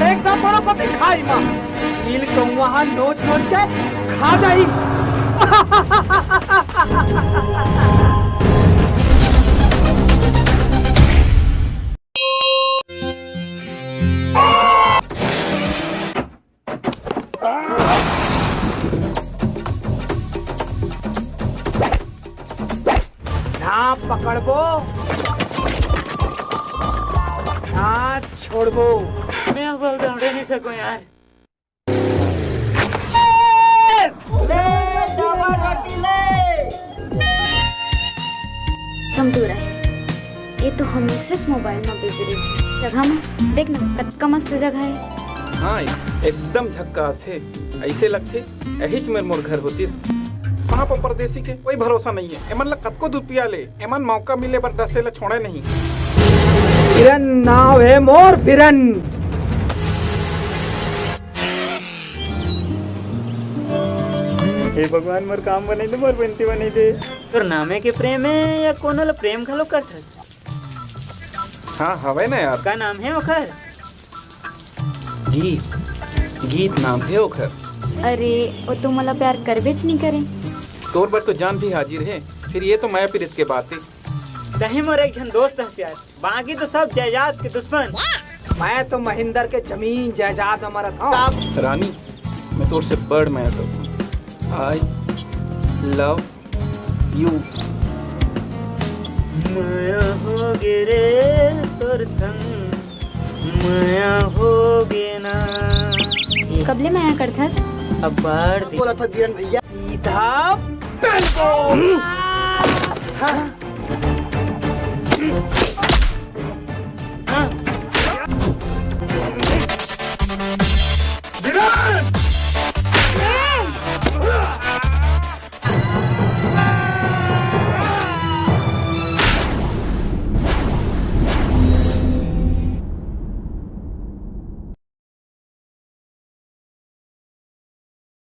एकदम कोनो को दिखाई मां चील को वहां नोच नोच के खा जाई। ना पकड़बो ना छोड़बो। मैं अब दौड़ नहीं सकूं यार। समझूरा है ये तो हमेशा मोबाइल में बिजी रही थी। जगह में देख ना कतका मस्त जगह है। हाँ एकदम झक्कास है। ऐसे लगते यही मेर मोर घर होतीस। सांप और परदेसी के कोई भरोसा नहीं है। एमन ला कतको दूध पिया ले एमन मौका मिले पर डसे ला छोड़े नहीं। बिरन नाव है मोर बिरन। हे भगवान मोर काम बने दे मोर बनती बने दे। तोर नामे के प्रेम है या कोनो ला प्रेम घलो करथस? हाँ हवे ना यार। का नाम है ओखर? गीत गीत नाम है ओखर। अरे वो तो मला प्यार करबेच नहीं करे। तोर पर तो जान भी हाजिर है। फिर ये तो मैं फिर इसके बात है। दही मोर एक जन दोस्त है यार। बाकी तो सब जायदाद के दुश्मन। मैं तो महेंद्र के जमीन जायदाद हमारा था। रानी मैं तोर से बड़ मैं तो आई लव यू। माया हो गे रे तोर संग माया हो गे ना। कबले माया करथस? अब बाढ़ बोला था बिरन भैया सीधा बिल्कुल।